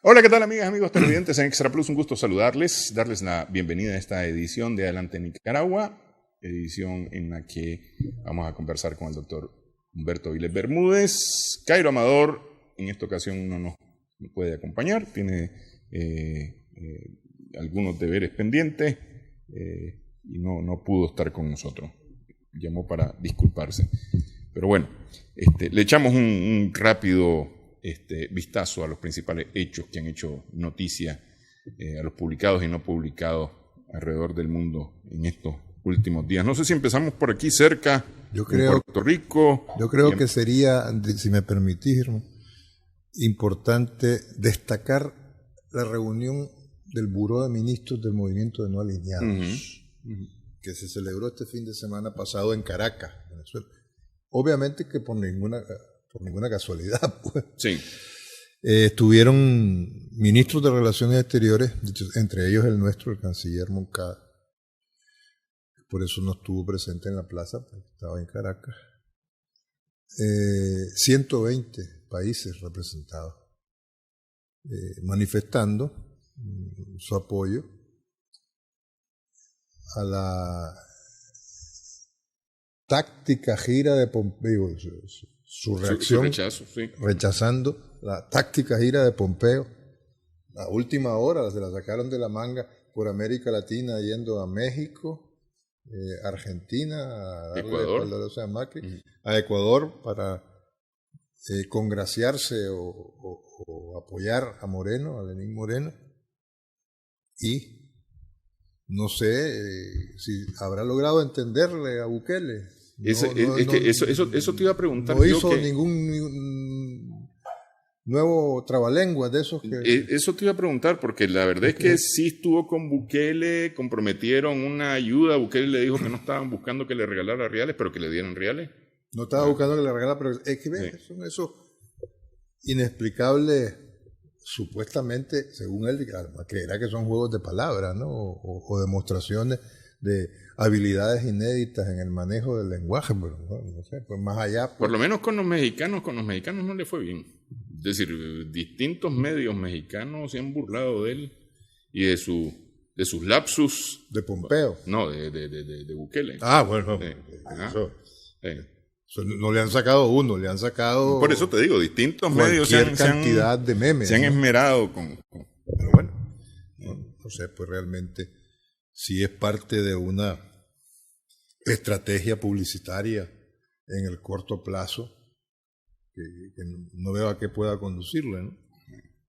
Hola, ¿qué tal amigas, amigos televidentes en Extra Plus? Un gusto saludarles, darles la bienvenida a esta edición de Adelante Nicaragua, edición en la que vamos a conversar con el doctor Humberto Viles Bermúdez. Cairo Amador en esta ocasión no nos puede acompañar, tiene algunos deberes pendientes y no pudo estar con nosotros. Llamó para disculparse. Pero bueno, le echamos un rápido vistazo a los principales hechos que han hecho noticia, a los publicados y no publicados alrededor del mundo en estos últimos días. No sé si empezamos por aquí cerca, en Puerto Rico. Yo creo que sería, si me permitís, importante destacar la reunión del Buró de Ministros del Movimiento de No Alineados, que se celebró este fin de semana pasado en Caracas, Venezuela. Obviamente que por ninguna casualidad, pues. Sí. Estuvieron ministros de Relaciones Exteriores, entre ellos el nuestro, el canciller Moncada. Por eso no estuvo presente en la plaza, porque estaba en Caracas. 120 países representados, manifestando su apoyo a la táctica gira de Pompeo, su reacción, su rechazo, sí. Rechazando la táctica gira de Pompeo. A última hora se la sacaron de la manga por América Latina, yendo a México, Argentina, a darle Ecuador, a Macri, a Ecuador para congraciarse o apoyar a Moreno, a Lenín Moreno. Y no sé si habrá logrado entenderle a Bukele. Eso te iba a preguntar. No hizo ningún nuevo trabalenguas de esos que... Eso te iba a preguntar, porque la verdad es que sí estuvo con Bukele, comprometieron una ayuda. Bukele le dijo que no estaban buscando que le regalara reales, pero que le dieran reales. No estaba buscando que le regalara, pero es que son esos inexplicables, supuestamente, según él, creerá que son juegos de palabras, ¿no? O demostraciones de habilidades inéditas en el manejo del lenguaje, pero no sé, pues más allá. Pues, por lo menos con los mexicanos no le fue bien. Es decir, distintos medios mexicanos se han burlado de él y de sus lapsus. ¿De Pompeo? No, de Bukele. Ah, bueno. Eso no le han sacado uno, le han sacado... Por eso te digo, distintos medios cantidad de memes. Se han esmerado con... Pero bueno, no sé, pues realmente sí es parte de una estrategia publicitaria en el corto plazo que no veo a qué pueda conducirle, ¿no?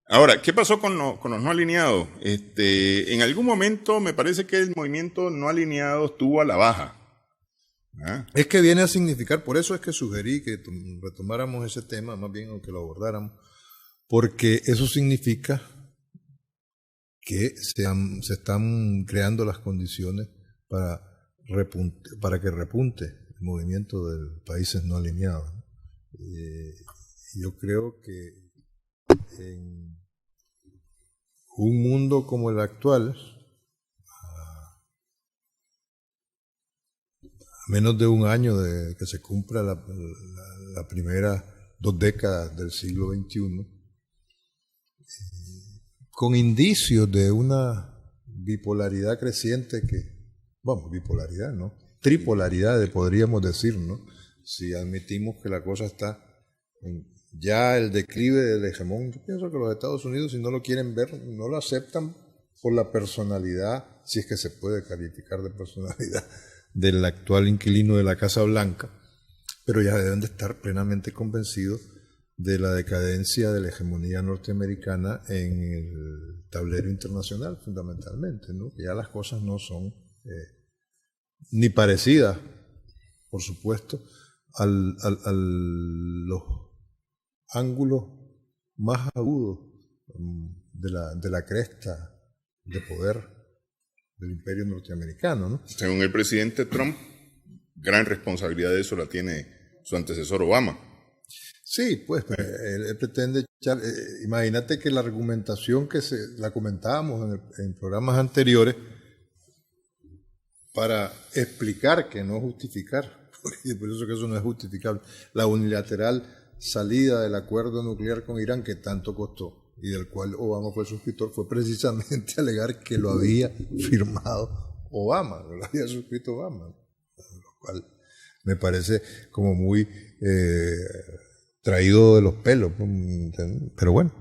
Ahora, ¿qué pasó con los no alineados? En algún momento me parece que el movimiento no alineado estuvo a la baja. Es que viene a significar, por eso es que sugerí que retomáramos ese tema, más bien o que lo abordáramos, porque eso significa que se están creando las condiciones para que repunte el movimiento de países no alineados. Yo creo que en un mundo como el actual, a menos de un año de que se cumpla la primera 2 décadas del siglo XXI, con indicios de una bipolaridad creciente bipolaridad, ¿no? Tripolaridad, podríamos decir, ¿no? Si admitimos que la cosa está en ya el declive del hegemón. Yo pienso que los Estados Unidos, si no lo quieren ver, no lo aceptan por la personalidad, si es que se puede calificar de personalidad, del actual inquilino de la Casa Blanca, pero ya deben de estar plenamente convencidos de la decadencia de la hegemonía norteamericana en el tablero internacional, fundamentalmente, ¿no? Que ya las cosas no son ni parecidas, por supuesto, a los ángulos más agudos de la cresta de poder del imperio norteamericano, ¿no? Según el presidente Trump, gran responsabilidad de eso la tiene su antecesor Obama. Sí, pues él pretende echar... imagínate que la argumentación la comentábamos en programas anteriores para explicar, que no justificar, porque por eso que eso no es justificable, la unilateral salida del acuerdo nuclear con Irán que tanto costó. y del cual Obama fue suscriptor, fue precisamente alegar que lo había firmado Obama, lo había suscrito Obama, lo cual me parece como muy traído de los pelos, pero bueno,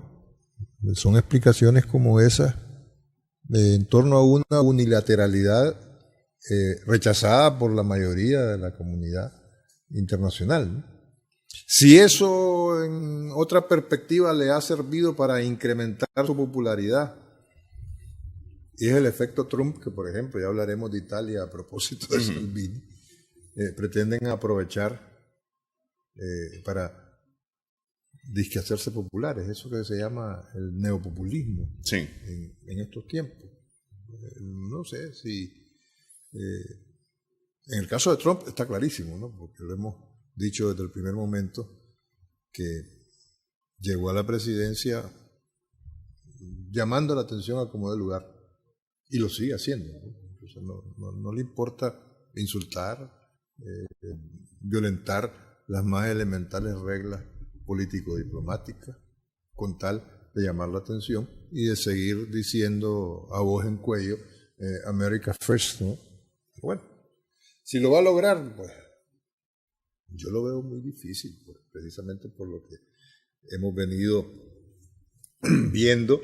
son explicaciones como esas en torno a una unilateralidad rechazada por la mayoría de la comunidad internacional, ¿no? Si eso en otra perspectiva le ha servido para incrementar su popularidad, y es el efecto Trump, que por ejemplo, ya hablaremos de Italia a propósito de Salvini, pretenden aprovechar para disque hacerse populares, eso que se llama el neopopulismo en estos tiempos. No sé si... en el caso de Trump está clarísimo, ¿no? Porque lo hemos dicho desde el primer momento, que llegó a la presidencia llamando la atención a como de lugar, y lo sigue haciendo, ¿no? Entonces no le importa insultar, violentar las más elementales reglas político-diplomáticas, con tal de llamar la atención y de seguir diciendo a voz en cuello, America First, ¿no? Bueno, si lo va a lograr, pues yo lo veo muy difícil, precisamente por lo que hemos venido viendo,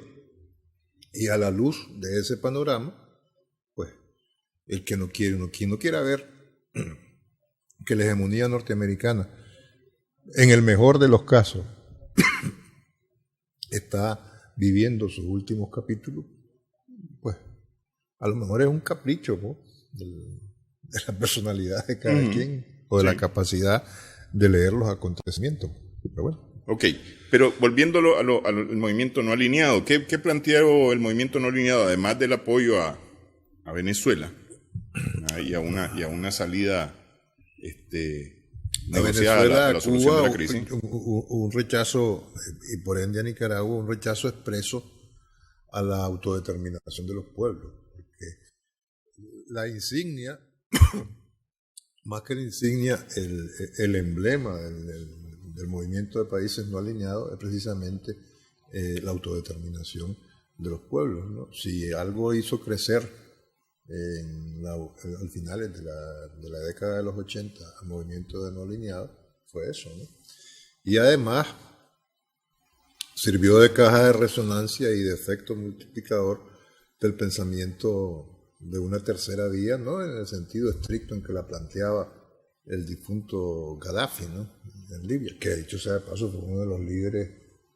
y a la luz de ese panorama, pues el que no quiere, quien no quiera ver que la hegemonía norteamericana, en el mejor de los casos, está viviendo sus últimos capítulos, pues a lo mejor es un capricho, ¿no?, de la personalidad de cada quien, o de la capacidad de leer los acontecimientos. Pero bueno. Ok, pero volviéndolo al movimiento no alineado, ¿qué planteó el movimiento no alineado, además del apoyo a Venezuela y a una salida negociada a la solución de la crisis? Un rechazo, y por ende a Nicaragua, un rechazo expreso a la autodeterminación de los pueblos, porque la insignia, más que la insignia, el emblema del movimiento de países no alineados es precisamente la autodeterminación de los pueblos, ¿no? Si algo hizo crecer al finales de la década de los 80 al movimiento de no alineados, fue eso, ¿no? Y además sirvió de caja de resonancia y de efecto multiplicador del pensamiento de una tercera vía, no en el sentido estricto en que la planteaba el difunto Gaddafi, ¿no?, en Libia, que dicho sea de paso fue uno de los líderes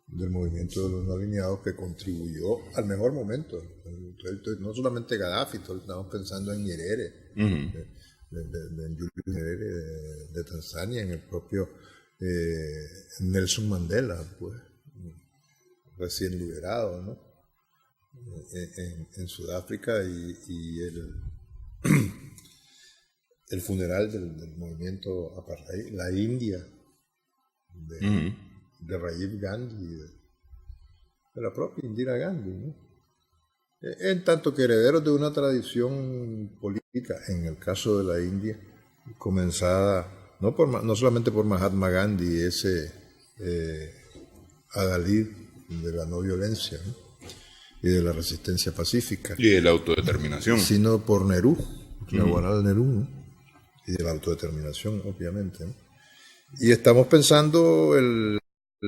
del movimiento de los no alineados que contribuyó al mejor momento. No solamente Gaddafi, todos estamos pensando en Nyerere, en Julius Nyerere de Tanzania, en el propio Nelson Mandela, pues recién liberado, ¿no?, en Sudáfrica, y el funeral del movimiento apartheid, la India de Rajiv Gandhi, de la propia Indira Gandhi, ¿no?, en tanto que herederos de una tradición política, en el caso de la India, comenzada no solamente por Mahatma Gandhi, ese adalid de la no violencia, ¿no?, y de la resistencia pacífica. Y de la autodeterminación. Sino por Nehru, Jawaharlal Nehru, ¿no?, y de la autodeterminación, obviamente, ¿no? Y estamos pensando el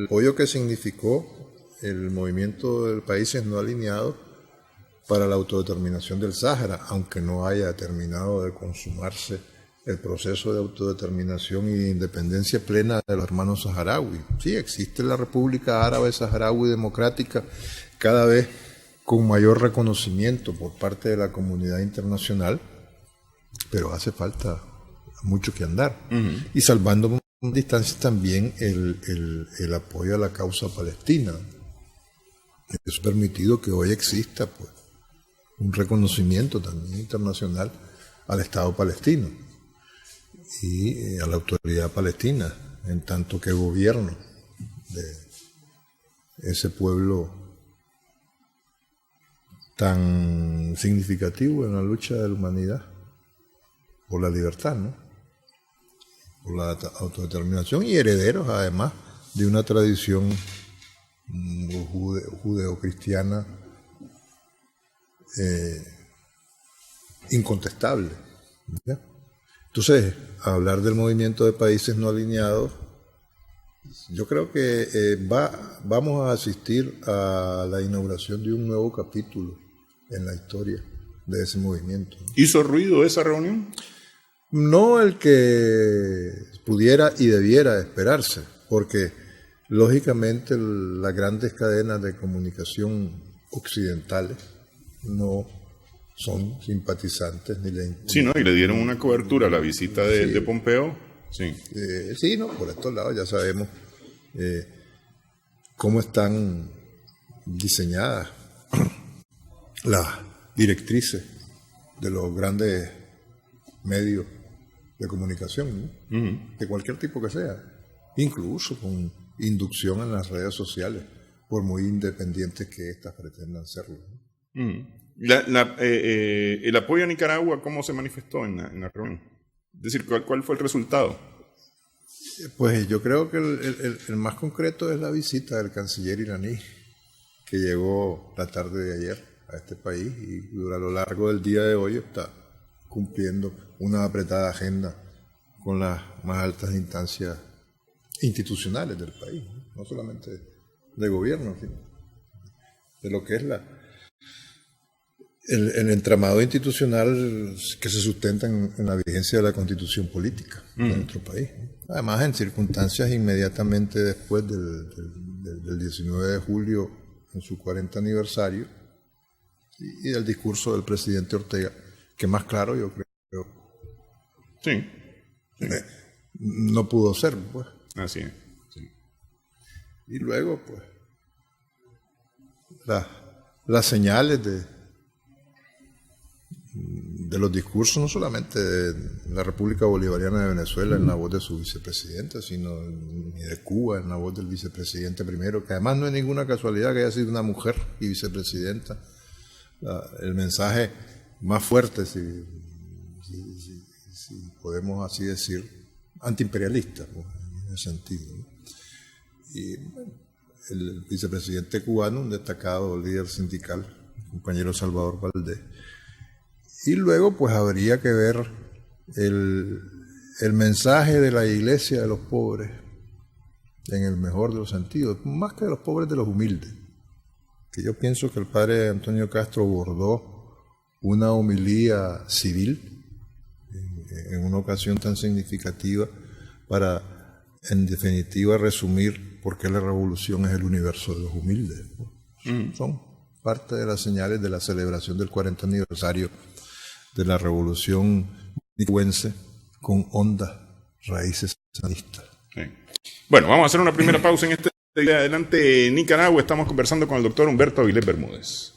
apoyo que significó el movimiento de países no alineados para la autodeterminación del Sáhara, aunque no haya terminado de consumarse el proceso de autodeterminación e independencia plena de los hermanos saharauis. Sí, existe la República Árabe Saharaui Democrática, cada vez con mayor reconocimiento por parte de la comunidad internacional, pero hace falta mucho que andar. Y salvando distancias también el apoyo a la causa palestina. Eso ha permitido que hoy exista, pues, un reconocimiento también internacional al Estado palestino y a la autoridad palestina, en tanto que gobierno de ese pueblo tan significativo en la lucha de la humanidad por la libertad, ¿no?, por la autodeterminación, y herederos además de una tradición judeocristiana incontestable, ¿ya? Entonces, hablar del movimiento de países no alineados, yo creo que vamos a asistir a la inauguración de un nuevo capítulo en la historia de ese movimiento. ¿Hizo ruido esa reunión? No el que pudiera y debiera esperarse, porque lógicamente las grandes cadenas de comunicación occidentales no son simpatizantes ni le... Sí, ¿no? Y le dieron una cobertura a la visita de Pompeo. Sí. Sí, no, por estos lados ya sabemos cómo están diseñadas las directrices de los grandes medios de comunicación, ¿no? De cualquier tipo que sea, incluso con inducción en las redes sociales, por muy independientes que éstas pretendan serlo, ¿no? El apoyo a Nicaragua, ¿cómo se manifestó en la reunión? Es decir, ¿cuál fue el resultado? Pues yo creo que el más concreto es la visita del canciller iraní, que llegó la tarde de ayer a este país y a lo largo del día de hoy está cumpliendo una apretada agenda con las más altas instancias institucionales del país, no solamente de gobierno, sino de lo que es el entramado institucional que se sustenta en la vigencia de la constitución política de nuestro país. Además, en circunstancias inmediatamente después del 19 de julio, en su 40 aniversario, y del discurso del presidente Ortega, que más claro yo creo sí. No pudo ser, pues. Así es. Sí. Y luego, pues, las señales de los discursos, no solamente de la República Bolivariana de Venezuela en la voz de su vicepresidenta, sino ni de Cuba en la voz del vicepresidente primero, que además no es ninguna casualidad que haya sido una mujer y vicepresidenta. El mensaje más fuerte, si podemos así decir, antiimperialista, pues, en ese sentido, ¿no? Y bueno, el vicepresidente cubano, un destacado líder sindical, el compañero Salvador Valdés. Y luego pues habría que ver el mensaje de la iglesia de los pobres, en el mejor de los sentidos, más que de los pobres, de los humildes. Que yo pienso que el padre Antonio Castro bordó una homilía civil en una ocasión tan significativa para, en definitiva, resumir por qué la revolución es el universo de los humildes. Son parte de las señales de la celebración del 40 aniversario de la revolución nicaragüense con hondas raíces sanistas. Sí. Bueno, vamos a hacer una primera pausa en este día. Adelante, Nicaragua. Estamos conversando con el doctor Humberto Avilés Bermúdez.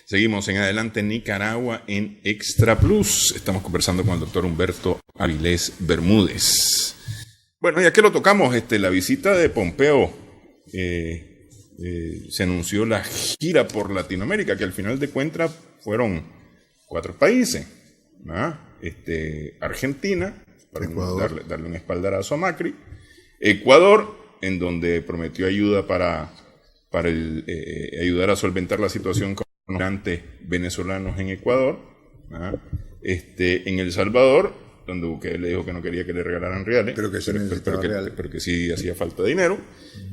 Seguimos en Adelante Nicaragua en Extra Plus. Estamos conversando con el doctor Humberto Avilés Bermúdez. Bueno, ya que lo tocamos, la visita de Pompeo, se anunció la gira por Latinoamérica, que al final de cuentas fueron 4 países, ¿no? Argentina, para darle un espaldarazo a Macri, Ecuador, en donde prometió ayuda para ayudar a solventar la situación con migrantes venezolanos en Ecuador, ¿no? En El Salvador, donde Bukele le dijo que no quería que le regalaran reales, pero que sí hacía falta dinero,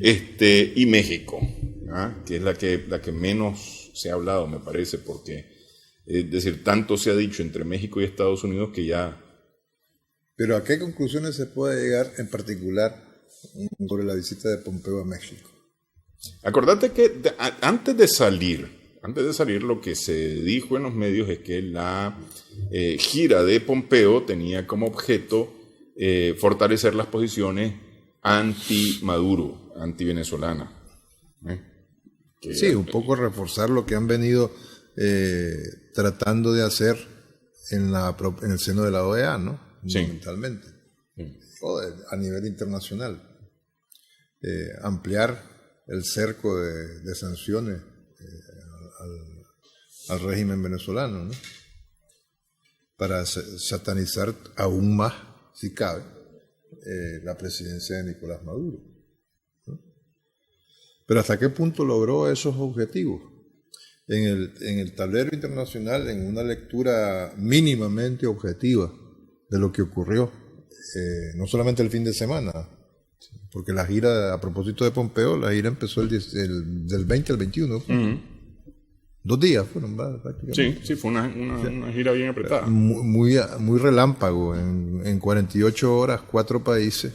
y México, ¿no? Que es la que menos se ha hablado, me parece, porque es decir, tanto se ha dicho entre México y Estados Unidos que ya... Pero ¿a qué conclusiones se puede llegar en particular sobre la visita de Pompeo a México? Acordate que antes de salir, lo que se dijo en los medios es que la gira de Pompeo tenía como objeto fortalecer las posiciones anti-Maduro, anti-venezolana. Sí, un poco reforzar lo que han venido tratando de hacer en el seno de la OEA, ¿no? Fundamentalmente. Sí. O a nivel internacional. Ampliar el cerco de sanciones al régimen venezolano, ¿no? Para satanizar aún más, si cabe, la presidencia de Nicolás Maduro, ¿no? Pero ¿hasta qué punto logró esos objetivos? En el tablero internacional, en una lectura mínimamente objetiva de lo que ocurrió, no solamente el fin de semana, porque la gira, a propósito de Pompeo, la gira empezó del 20 al 21. Uh-huh. 2 días fueron, ¿verdad? Prácticamente. Sí, fue una gira bien apretada. Muy relámpago, en 48 horas, 4 países,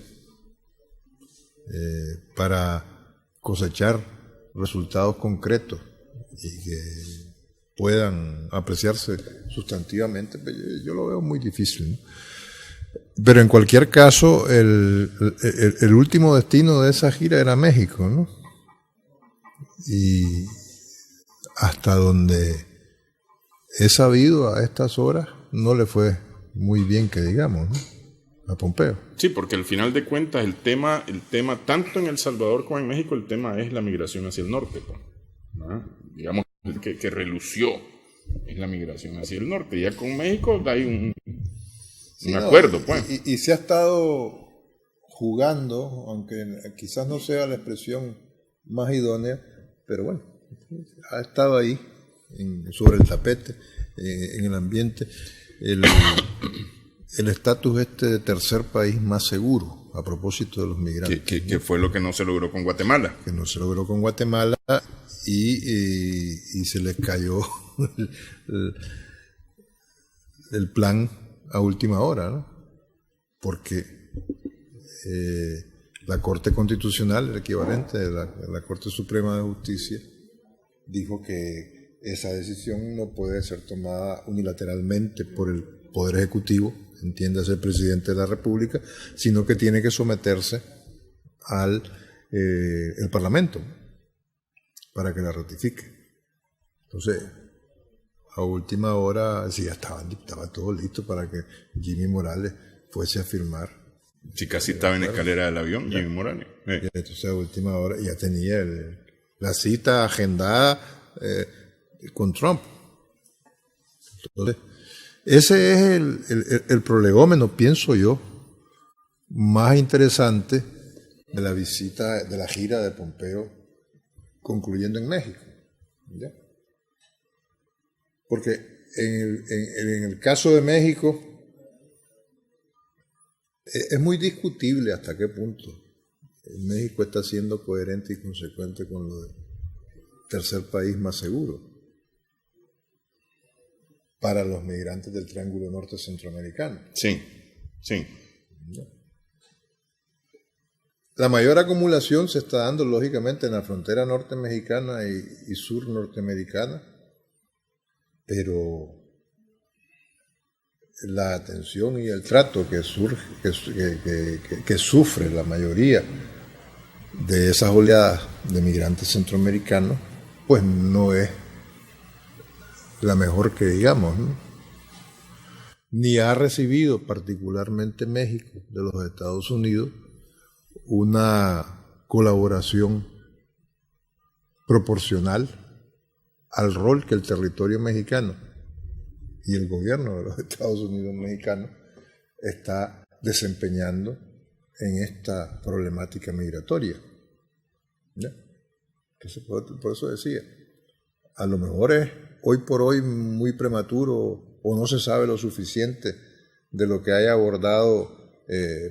para cosechar resultados concretos y que puedan apreciarse sustantivamente, pues yo lo veo muy difícil, ¿no? Pero en cualquier caso, el último destino de esa gira era México, ¿no? Y hasta donde he sabido a estas horas, no le fue muy bien, que digamos, ¿no? A Pompeo. Sí, porque al final de cuentas el tema tanto en El Salvador como en México, el tema es la migración hacia el norte, ¿no? Digamos que relució es la migración hacia el norte. Ya con México hay un acuerdo, pues. Y se ha estado jugando, aunque quizás no sea la expresión más idónea, pero bueno, ha estado ahí, sobre el tapete, en el ambiente, el estatus de tercer país más seguro, a propósito de los migrantes. Que fue lo que no se logró con Guatemala. Que no se logró con Guatemala y se les cayó el plan a última hora, ¿no? Porque la Corte Constitucional, el equivalente de la Corte Suprema de Justicia, dijo que esa decisión no puede ser tomada unilateralmente por el Poder Ejecutivo, entiéndase el Presidente de la República, sino que tiene que someterse al el Parlamento para que la ratifique. Entonces, a última hora, sí, ya estaba todo listo para que Jimmy Morales fuese a firmar. Sí, casi estaba en la escalera del avión, Jimmy Morales. Entonces, a última hora ya tenía la cita agendada con Trump. Entonces, ese es el prolegómeno, pienso yo, más interesante de la visita, de la gira de Pompeo, concluyendo en México, ¿ya? Porque en el caso de México es muy discutible hasta qué punto México está siendo coherente y consecuente con lo del tercer país más seguro para los migrantes del Triángulo Norte Centroamericano. Sí. La mayor acumulación se está dando, lógicamente, en la frontera norte mexicana y sur norteamericana, pero la atención y el trato que sufre la mayoría de esas oleadas de migrantes centroamericanos, pues no es la mejor que digamos, ¿no? Ni ha recibido particularmente México de los Estados Unidos una colaboración proporcional al rol que el territorio mexicano y el gobierno de los Estados Unidos mexicanos está desempeñando en esta problemática migratoria, ¿ya? Entonces, por eso decía, a lo mejor es hoy por hoy muy prematuro o no se sabe lo suficiente de lo que haya abordado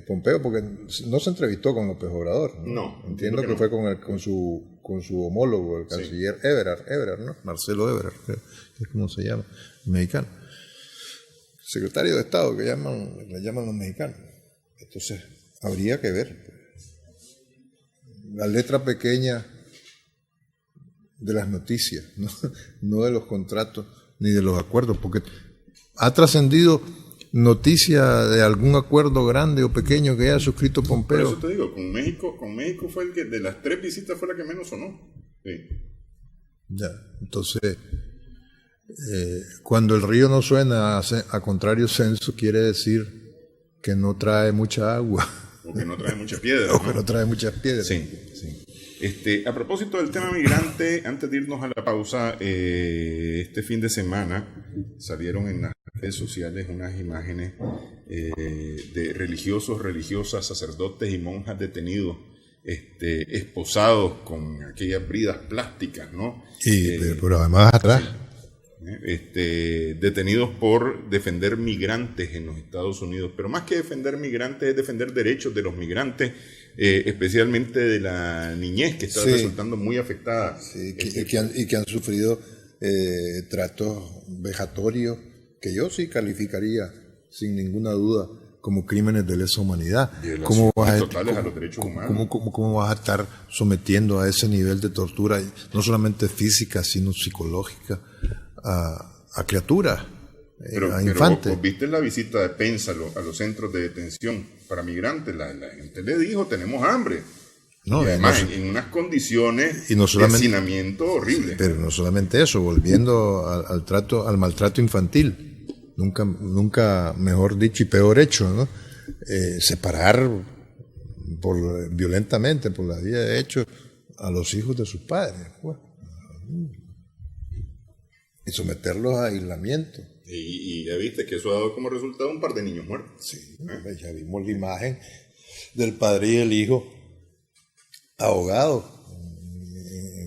Pompeo, porque no se entrevistó con López Obrador, ¿no? Entiendo que fue con su homólogo, el canciller Ebrard, ¿no? Marcelo Ebrard, que es como se llama, mexicano. Secretario de Estado, que le llaman los mexicanos. Entonces, habría que ver la letra pequeña de las noticias, no de los contratos ni de los acuerdos, porque ha trascendido noticia de algún acuerdo grande o pequeño que haya suscrito Pompeo. Por eso te digo, con México fue el que de las 3 visitas fue la que menos sonó. Sí. Ya, entonces, cuando el río no suena a contrario censo, quiere decir que no trae mucha agua. O que no trae mucha piedra. O que no trae muchas piedras. Sí. A propósito del tema migrante, antes de irnos a la pausa, este fin de semana salieron en las redes sociales unas imágenes de religiosos, religiosas, sacerdotes y monjas detenidos, esposados con aquellas bridas plásticas, ¿no? Pero además atrás. Detenidos por defender migrantes en los Estados Unidos, pero más que defender migrantes es defender derechos de los migrantes, especialmente de la niñez que está resultando muy afectada. Sí, que han sufrido tratos vejatorios que yo sí calificaría sin ninguna duda como crímenes de lesa humanidad. ¿Cómo totales a los derechos humanos? ¿Cómo vas a estar sometiendo a ese nivel de tortura, no solamente física, sino psicológica, a criaturas, a infantes? Pero vos viste la visita de Pence a los centros de detención para migrantes. La gente le dijo, tenemos hambre. No, y además en unas condiciones de hacinamiento horribles. Pero no solamente eso, volviendo al maltrato infantil. Nunca mejor dicho y peor hecho, ¿no? Separar violentamente, por la vía de hecho, a los hijos de sus padres. Bueno, y someterlos a aislamiento. Y ya viste que eso ha dado como resultado un par de niños muertos. Sí, ya vimos la imagen del padre y el hijo ahogados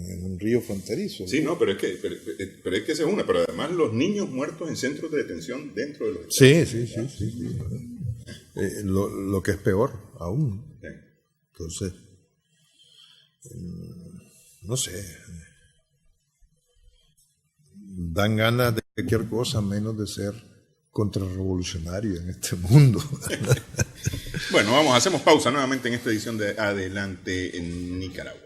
en un río fronterizo. Sí, no, pero es que esa es una. Pero además los niños muertos en centros de detención dentro de los Estados Unidos. Sí. Lo que es peor aún. Sí. Entonces, no sé, dan ganas de cualquier cosa menos de ser contrarrevolucionario en este mundo. Bueno, hacemos pausa nuevamente en esta edición de Adelante en Nicaragua.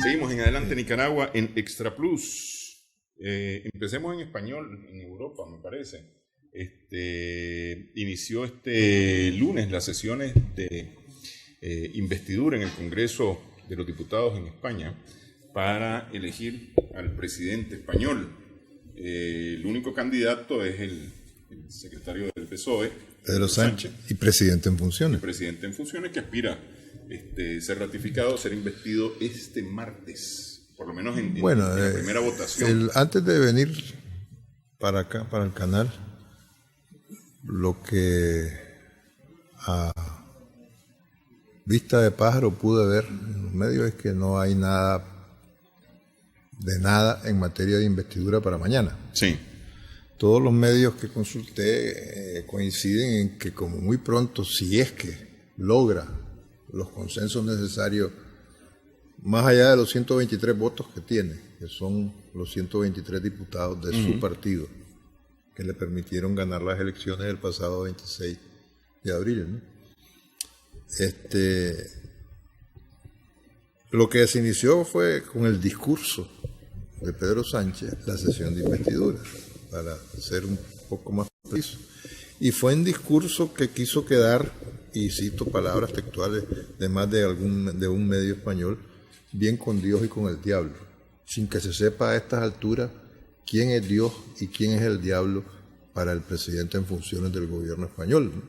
Seguimos en Adelante Nicaragua en Extra Plus. Empecemos en español en Europa, me parece. Inició este lunes las sesiones de investidura en el Congreso de los Diputados en España para elegir al presidente español. El único candidato es el secretario del PSOE, Pedro Sánchez, y presidente en funciones. El presidente en funciones que aspira ser ratificado, ser investido este martes, por lo menos en la primera votación. Antes de venir para acá, para el canal, lo que a vista de pájaro pude ver en los medios es que no hay nada en materia de investidura para mañana. Sí. Todos los medios que consulté coinciden en que como muy pronto, si es que logra los consensos necesarios, más allá de los 123 votos que tiene, que son los 123 diputados de su partido, que le permitieron ganar las elecciones el pasado 26 de abril, ¿no? Lo que se inició fue con el discurso de Pedro Sánchez, la sesión de investidura, para ser un poco más preciso. Y fue un discurso que quiso quedar, y cito palabras textuales de más de un medio español, bien con Dios y con el diablo, sin que se sepa a estas alturas quién es Dios y quién es el diablo para el presidente en funciones del gobierno español.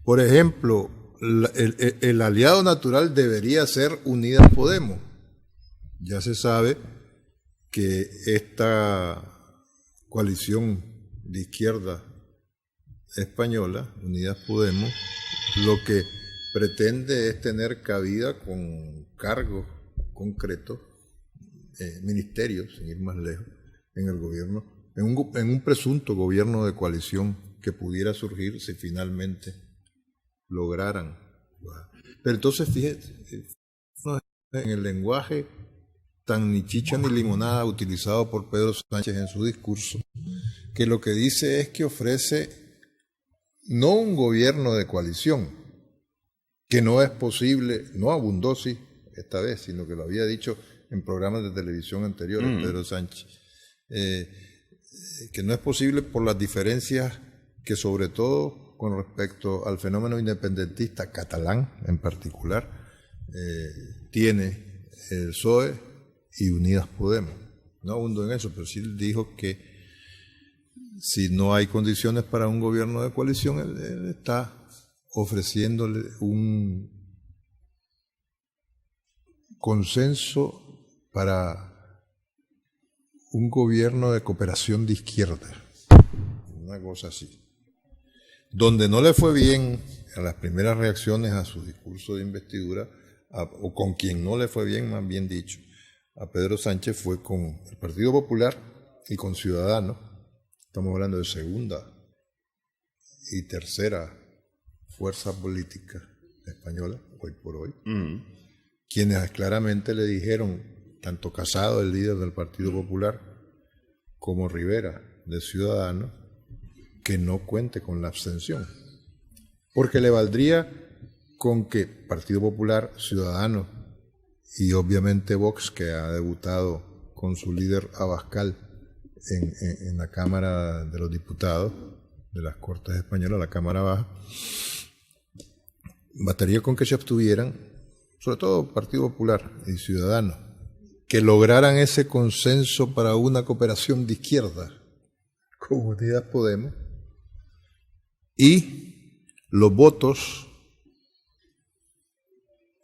Por ejemplo, el aliado natural debería ser Unidas Podemos. Ya se sabe que esta coalición de izquierda española, Unidas Podemos, lo que pretende es tener cabida con cargos concretos, ministerios, sin ir más lejos, en el gobierno, en un presunto gobierno de coalición que pudiera surgir si finalmente lograran. Pero entonces, fíjate, en el lenguaje tan ni chicha ni limonada utilizado por Pedro Sánchez en su discurso, que lo que dice es que ofrece no un gobierno de coalición, que no es posible, no abundó sí esta vez, sino que lo había dicho en programas de televisión anteriores, Pedro Sánchez, que no es posible por las diferencias que sobre todo con respecto al fenómeno independentista catalán en particular, tiene el PSOE y Unidas Podemos. no hundo en eso, pero sí dijo que si no hay condiciones para un gobierno de coalición, él está ofreciéndole un consenso para un gobierno de cooperación de izquierda, una cosa así. Donde no le fue bien a las primeras reacciones a su discurso de investidura, o con quien no le fue bien, más bien dicho, a Pedro Sánchez, fue con el Partido Popular y con Ciudadanos. Estamos hablando de segunda y tercera fuerza política española, hoy por hoy, quienes claramente le dijeron, tanto Casado, el líder del Partido Popular, como Rivera, de Ciudadanos, que no cuente con la abstención. Porque le valdría con que Partido Popular, Ciudadanos y obviamente Vox, que ha debutado con su líder Abascal en la Cámara de los Diputados de las Cortes Españolas, la Cámara Baja, bastaría con que se abstuvieran, sobre todo Partido Popular y Ciudadanos, que lograran ese consenso para una cooperación de izquierda con Unidas Podemos, y los votos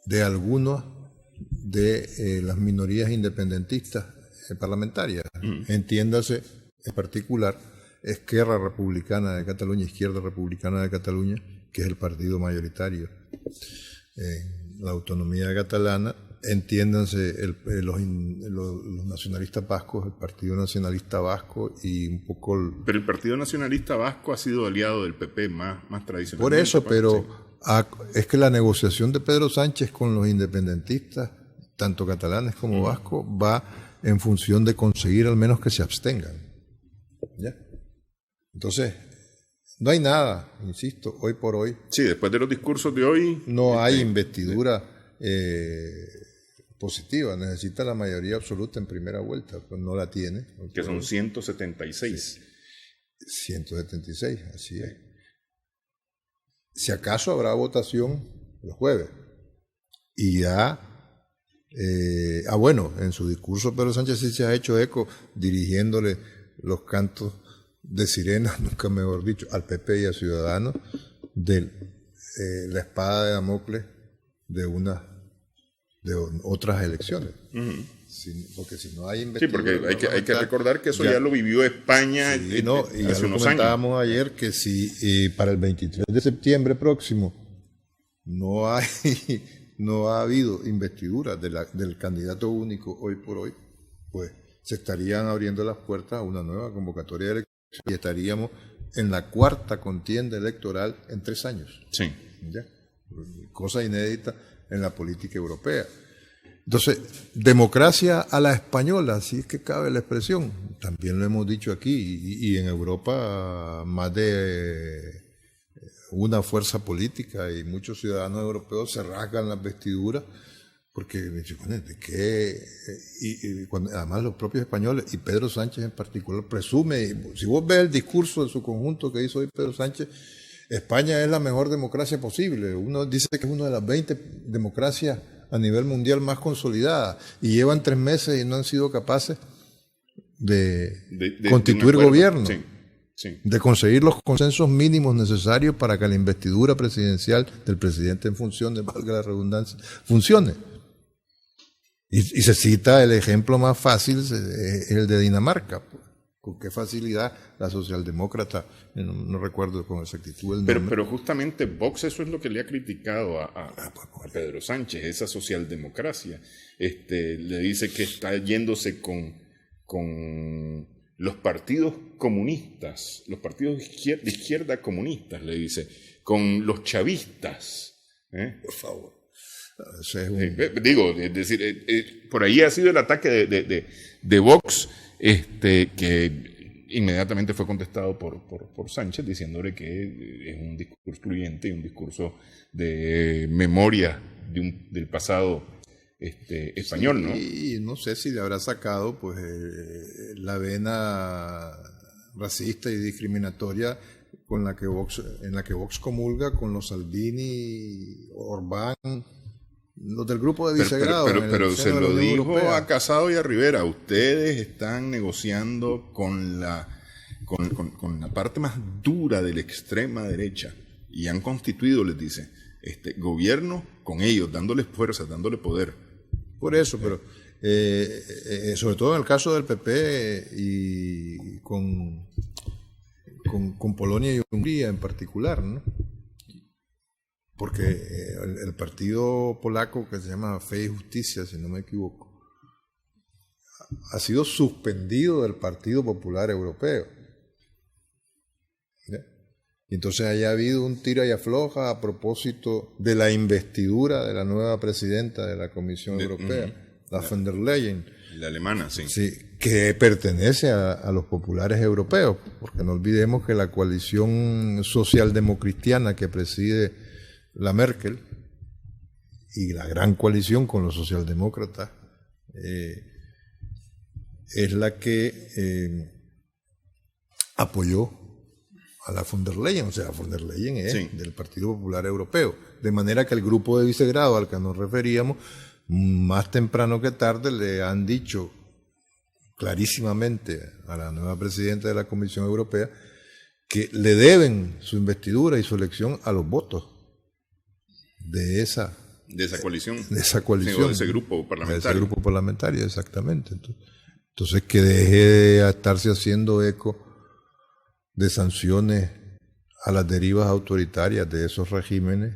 de algunos de las minorías independentistas parlamentarias, entiéndase en particular Esquerra Republicana de Cataluña, Izquierda Republicana de Cataluña, que es el partido mayoritario en la autonomía catalana, entiéndanse los nacionalistas vascos, el Partido Nacionalista Vasco y un poco... Pero el Partido Nacionalista Vasco ha sido aliado del PP más tradicionalmente. Por eso, pero es que la negociación de Pedro Sánchez con los independentistas, tanto catalanes como vascos, va en función de conseguir al menos que se abstengan. ¿Ya? Entonces, no hay nada, insisto, hoy por hoy. Sí, después de los discursos de hoy... No hay investidura positiva, necesita la mayoría absoluta en primera vuelta, pues no la tiene. Que son 176. Sí. 176, así es. Si acaso habrá votación el jueves. Y ya, bueno, en su discurso Pedro Sánchez sí se ha hecho eco dirigiéndole los cantos de sirena, nunca mejor dicho, al PP y a Ciudadanos, de la espada de Damocles de otras elecciones. Porque si no hay investidura... Sí, porque hay que recordar que eso ya lo vivió España y ya lo comentábamos ayer, que si para el 23 de septiembre próximo no ha habido investidura del candidato único hoy por hoy, pues se estarían abriendo las puertas a una nueva convocatoria de elecciones y estaríamos en la cuarta contienda electoral en 3 años. Sí. ¿Ya? Cosa inédita en la política europea. Entonces, democracia a la española, si es que cabe la expresión, también lo hemos dicho aquí, y en Europa más de una fuerza política y muchos ciudadanos europeos se rasgan las vestiduras porque ¿de qué? Además los propios españoles y Pedro Sánchez en particular presume, si vos ves el discurso de su conjunto que hizo hoy Pedro Sánchez, España es la mejor democracia posible. Uno dice que es una de las 20 democracias a nivel mundial más consolidadas y llevan 3 meses y no han sido capaces de constituir gobierno, de conseguir los consensos mínimos necesarios para que la investidura presidencial del presidente en funciones, valga la redundancia, funcione. Y se cita el ejemplo más fácil, es el de Dinamarca. Con qué facilidad la socialdemócrata, no recuerdo con exactitud el nombre. Pero justamente Vox eso es lo que le ha criticado a Pedro Sánchez, esa socialdemocracia. Le dice que está yéndose con los partidos comunistas, los partidos de izquierda comunistas, le dice, con los chavistas. Por favor. Digo, es decir, por ahí ha sido el ataque de Vox, que inmediatamente fue contestado por Sánchez diciéndole que es un discurso excluyente y un discurso de memoria del pasado español, ¿no? Y no sé si le habrá sacado pues la vena racista y discriminatoria en la que Vox comulga con los Salvini, Orbán los del grupo de Visegrado. Pero se lo dijo a Casado y a Rivera, ustedes están negociando con la parte más dura de la extrema derecha y han constituido, les dice, gobierno con ellos, dándoles fuerza, dándole poder. Por eso, pero sobre todo en el caso del PP y con Polonia y Hungría en particular, ¿no? Porque el partido polaco que se llama Fe y Justicia, si no me equivoco, ha sido suspendido del Partido Popular Europeo. ¿Ya? Y entonces haya habido un tira y afloja a propósito de la investidura de la nueva presidenta de la Comisión Europea, la von der Leyen. La alemana, sí. Sí, que pertenece a los populares europeos, porque no olvidemos que la coalición socialdemocristiana que preside la Merkel y la gran coalición con los socialdemócratas es la que apoyó a la von der Leyen, o sea, von der Leyen es del Partido Popular Europeo, de manera que el grupo de Visegrado al que nos referíamos, más temprano que tarde le han dicho clarísimamente a la nueva presidenta de la Comisión Europea que le deben su investidura y su elección a los votos de esa coalición. De esa coalición. De ese grupo parlamentario. De ese grupo parlamentario, exactamente. Entonces que deje de estarse haciendo eco de sanciones a las derivas autoritarias de esos regímenes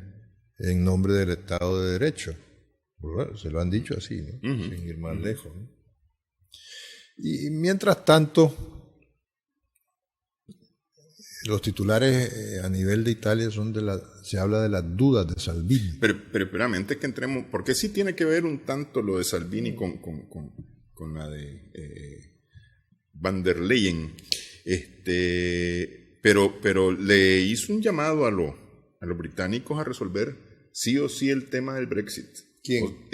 en nombre del Estado de Derecho. Bueno, se lo han dicho así, ¿no? Sin ir más lejos, ¿no? Y mientras tanto, los titulares a nivel de Italia se habla de las dudas de Salvini. Pero espérame, antes que entremos, porque sí tiene que ver un tanto lo de Salvini con la de van der Leyen, pero le hizo un llamado a los británicos a resolver sí o sí el tema del Brexit. ¿Quién?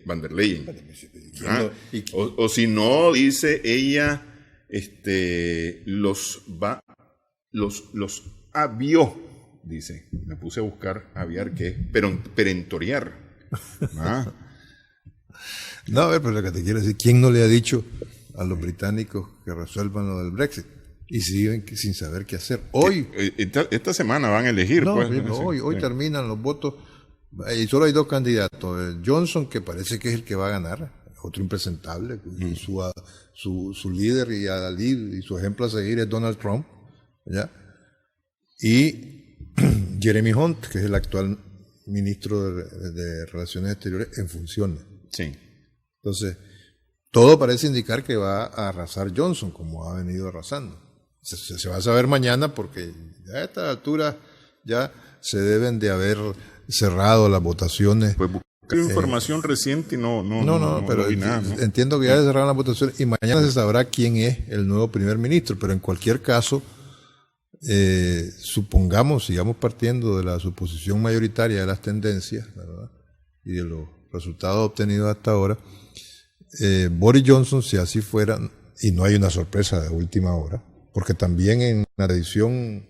Van der Leyen. O si no, dice ella, los avió, dice. Me puse a buscar aviar, ¿qué es? Perentoriar. No, a ver, pero lo que te quiero decir, ¿quién no le ha dicho a los británicos que resuelvan lo del Brexit? Y siguen sin saber qué hacer. Hoy. Esta semana van a elegir. No, pues, hoy terminan los votos. Y solo hay dos candidatos. Johnson, que parece que es el que va a ganar, otro impresentable. Su líder y su ejemplo a seguir es Donald Trump. ¿Ya? Y Jeremy Hunt, que es el actual ministro de Relaciones Exteriores en funciones. Sí. Entonces, todo parece indicar que va a arrasar Johnson, como ha venido arrasando. Se va a saber mañana porque a esta altura ya se deben de haber cerrado las votaciones. Pues busqué información reciente y no pero vi nada, ¿no? Entiendo que ya se cerraron las votaciones y mañana se sabrá quién es el nuevo primer ministro, pero en cualquier caso, supongamos, sigamos partiendo de la suposición mayoritaria de las tendencias, ¿verdad? Y de los resultados obtenidos hasta ahora, Boris Johnson, si así fuera, y no hay una sorpresa de última hora, porque también en la edición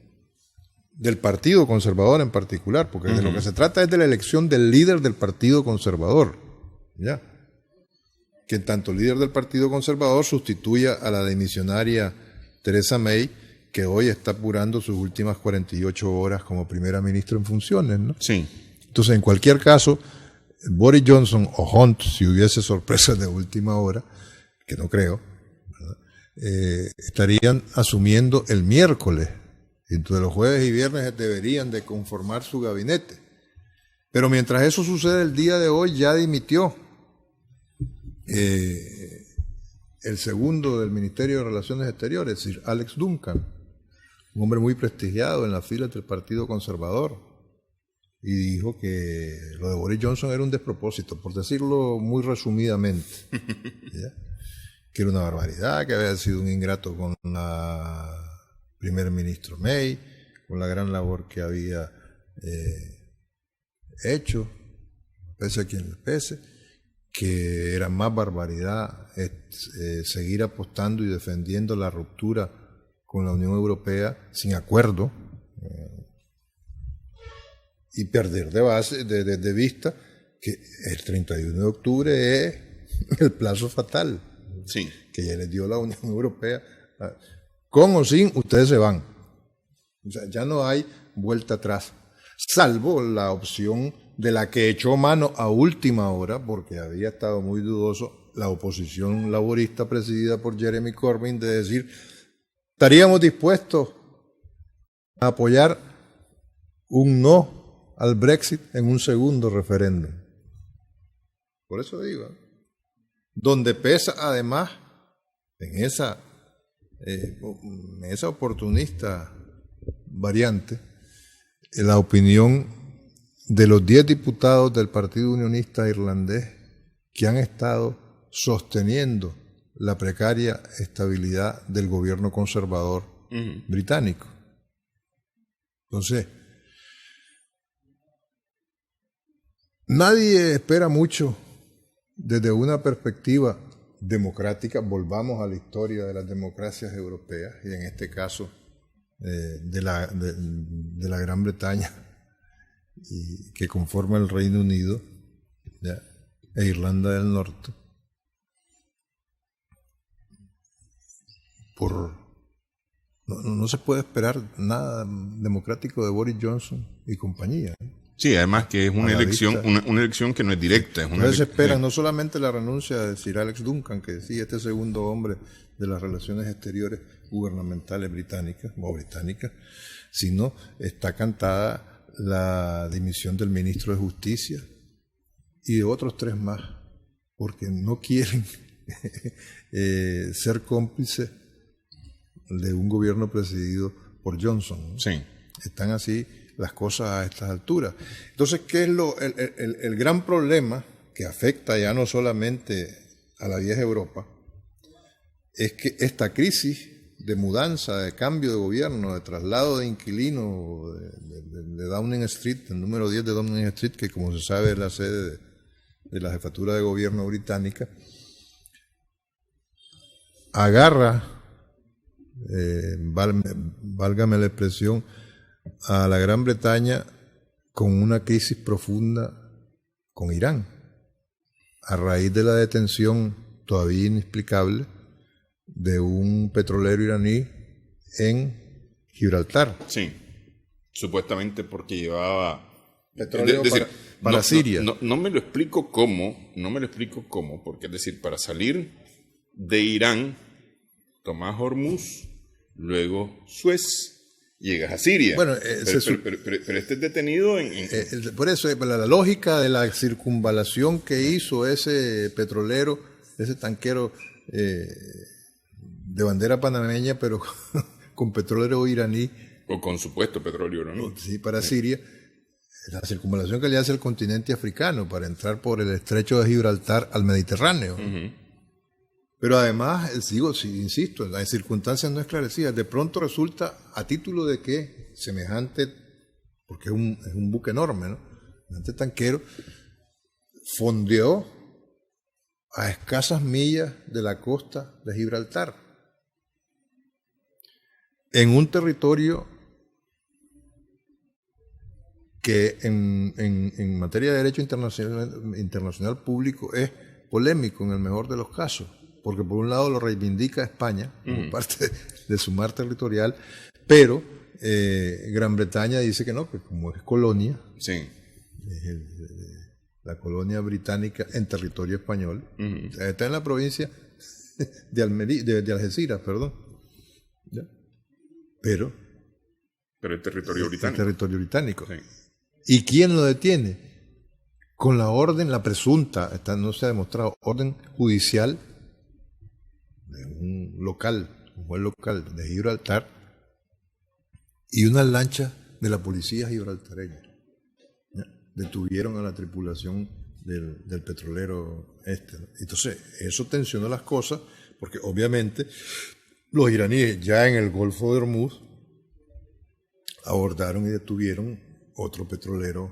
del Partido Conservador en particular, porque de lo que se trata es de la elección del líder del Partido Conservador, ¿ya? Que en tanto líder del Partido Conservador sustituya a la dimisionaria Theresa May, que hoy está apurando sus últimas 48 horas como primera ministra en funciones, ¿no? Sí. Entonces, en cualquier caso, Boris Johnson o Hunt, si hubiese sorpresas de última hora, que no creo, estarían asumiendo el miércoles. Entre los jueves y viernes deberían de conformar su gabinete. Pero mientras eso sucede, el día de hoy ya dimitió el segundo del Ministerio de Relaciones Exteriores, Sir Alex Duncan, un hombre muy prestigiado en las filas del Partido Conservador, y dijo que lo de Boris Johnson era un despropósito, por decirlo muy resumidamente, ¿ya? Que era una barbaridad, que había sido un ingrato con la primer ministro May, con la gran labor que había hecho, pese a quien le pese, que era más barbaridad seguir apostando y defendiendo la ruptura con la Unión Europea sin acuerdo y perder de vista que el 31 de octubre es el plazo fatal, Sí. que ya les dio la Unión Europea. Con o sin, ustedes se van. O sea, ya no hay vuelta atrás, salvo la opción de la que echó mano a última hora, porque había estado muy dudoso la oposición laborista presidida por Jeremy Corbyn, de decir, estaríamos dispuestos a apoyar un no al Brexit en un segundo referéndum. Por eso digo, donde pesa además en esa oportunista variante la opinión de los 10 diputados del Partido Unionista Irlandés que han estado sosteniendo la precaria estabilidad del gobierno conservador británico. Entonces, nadie espera mucho desde una perspectiva democrática. Volvamos a la historia de las democracias europeas y en este caso de la Gran Bretaña, y que conforma el Reino Unido, ¿ya?, e Irlanda del Norte. No se puede esperar nada democrático de Boris Johnson y compañía. Sí, además que es una elección que no es directa. Entonces esperan no solamente la renuncia de Sir Alex Duncan, que decía este segundo hombre de las relaciones exteriores gubernamentales británicas, sino está cantada la dimisión del ministro de Justicia y de otros 3 más, porque no quieren ser cómplices de un gobierno presidido por Johnson, ¿no? Sí. Están así las cosas a estas alturas. Entonces, ¿qué es el gran problema que afecta ya no solamente a la vieja Europa? Es que esta crisis de mudanza, de cambio de gobierno, de traslado de inquilinos de Downing Street, el número 10 de Downing Street, que como se sabe es la sede de la jefatura de gobierno británica, agarra, válgame la expresión, a la Gran Bretaña con una crisis profunda con Irán, a raíz de la detención todavía inexplicable de un petrolero iraní en Gibraltar. Sí, supuestamente porque llevaba petróleo para Siria. No me lo explico cómo, porque es decir, para salir de Irán, tomás Hormuz, luego Suez, llegas a Siria. Bueno, pero este es detenido por eso, la lógica de la circunvalación que hizo ese petrolero, ese tanquero de bandera panameña, pero con petróleo iraní. O con supuesto petróleo iraní. Sí, para Siria. La circunvalación que le hace el continente africano para entrar por el estrecho de Gibraltar al Mediterráneo. Pero además, insisto, las circunstancias no esclarecidas. De pronto resulta, a título de que semejante, porque es un buque enorme, ¿no?, semejante tanquero, fondeó a escasas millas de la costa de Gibraltar, en un territorio que en materia de derecho internacional público es polémico en el mejor de los casos, porque por un lado lo reivindica España como parte de su mar territorial, pero Gran Bretaña dice que no, que como es colonia, sí, la colonia británica en territorio español, está en la provincia de Algeciras, perdón, ¿ya? Pero es territorio británico. Es territorio británico. Sí. ¿Y quién lo detiene? Con la orden, la presunta, no se ha demostrado, orden judicial de un juez local de Gibraltar y unas lanchas de la policía gibraltareña, ¿ya? Detuvieron a la tripulación del petrolero este, ¿no? Entonces, eso tensionó las cosas, porque obviamente los iraníes ya en el Golfo de Hormuz abordaron y detuvieron otro petrolero,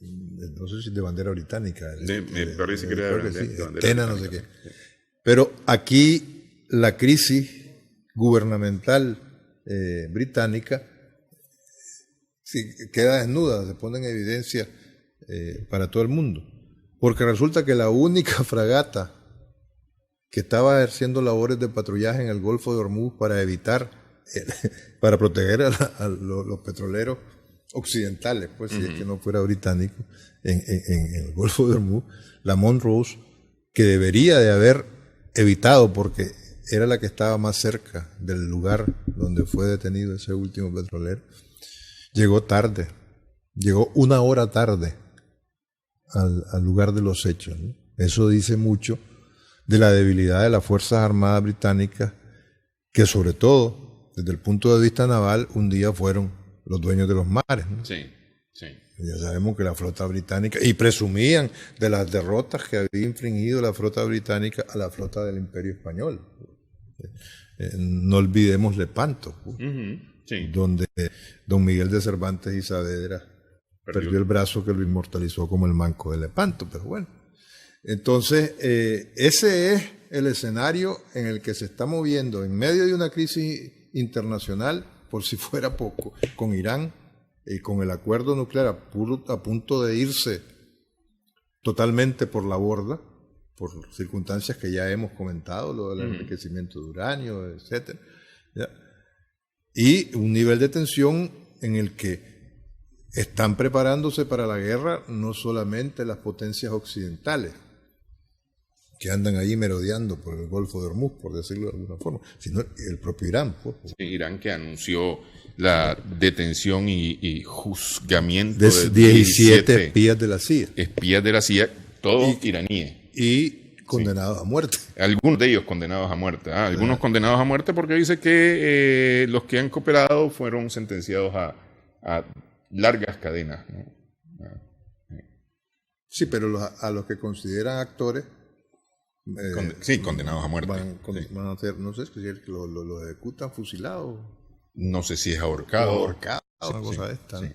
no sé si de bandera británica. Me parece que era de bandera Tena, no sé qué. Pero aquí la crisis gubernamental británica queda desnuda, se pone en evidencia para todo el mundo. Porque resulta que la única fragata que estaba haciendo labores de patrullaje en el Golfo de Hormuz para evitar, para proteger a los petroleros occidentales, pues si es que no fuera británico, en el Golfo de Hormuz, la Montrose, que debería de haber evitado porque era la que estaba más cerca del lugar donde fue detenido ese último petrolero, llegó tarde, llegó 1 hora tarde al lugar de los hechos, ¿no? Eso dice mucho de la debilidad de las Fuerzas Armadas británicas, que sobre todo, desde el punto de vista naval, un día fueron los dueños de los mares, ¿no? Sí, sí. Ya sabemos que la flota británica, y presumían de las derrotas que había infringido la flota británica a la flota del Imperio Español. No olvidemos Lepanto, Sí. donde don Miguel de Cervantes y Saavedra perdió el brazo que lo inmortalizó como el manco de Lepanto, pero bueno. Entonces, ese es el escenario en el que se está moviendo en medio de una crisis internacional, por si fuera poco, con Irán y con el acuerdo nuclear a punto de irse totalmente por la borda, por circunstancias que ya hemos comentado, lo del enriquecimiento de uranio, etcétera, ¿ya? Y un nivel de tensión en el que están preparándose para la guerra no solamente las potencias occidentales, que andan ahí merodeando por el Golfo de Hormuz, por decirlo de alguna forma, sino el propio Irán. Pues. Sí, Irán, que anunció la detención y juzgamiento de 17 espías de la CIA. Espías de la CIA, todos iraníes. Y condenados a muerte. Algunos de ellos condenados a muerte. Algunos condenados a muerte porque dice que los que han cooperado fueron sentenciados a largas cadenas, ¿no? Sí, pero a los que consideran actores... condenados a muerte. Van a ser, no sé, si lo ejecutan fusilados. No sé si es ahorcado. Una cosa de esta. ¿No?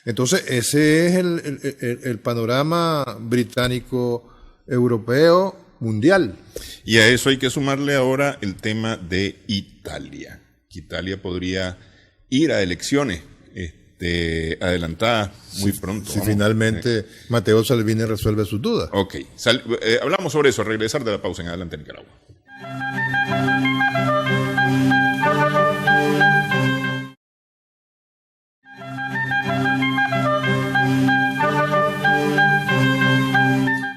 Entonces, ese es el panorama británico, europeo, mundial. Y a eso hay que sumarle ahora el tema de Italia. Que Italia podría ir a elecciones adelantadas muy pronto. Si finalmente Matteo Salvini resuelve sus dudas. Ok, hablamos sobre eso, al regresar de la pausa en Adelante Nicaragua.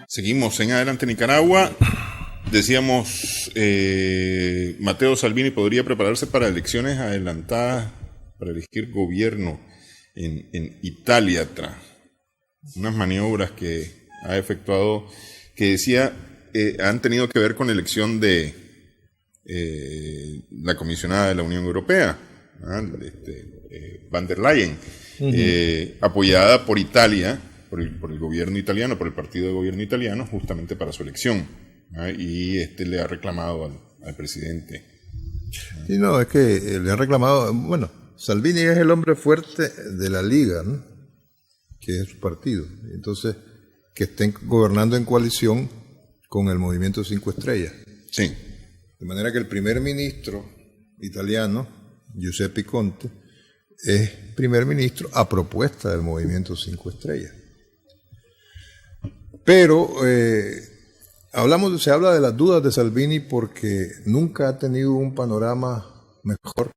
Seguimos en Adelante Nicaragua. Decíamos, Matteo Salvini podría prepararse para elecciones adelantadas para elegir gobierno en Italia, tras unas maniobras que ha efectuado, que decía, han tenido que ver con la elección de la comisionada de la Unión Europea, Van der Leyen, apoyada por Italia, por el gobierno italiano, por el partido de gobierno italiano, justamente para su elección, y le ha reclamado al presidente. Sí, no, es que le han reclamado, bueno, Salvini es el hombre fuerte de la Liga, ¿no? Que es su partido. Entonces, que estén gobernando en coalición con el Movimiento 5 Estrellas. Sí. De manera que el primer ministro italiano, Giuseppe Conte, es primer ministro a propuesta del Movimiento 5 Estrellas. Pero se habla de las dudas de Salvini porque nunca ha tenido un panorama mejor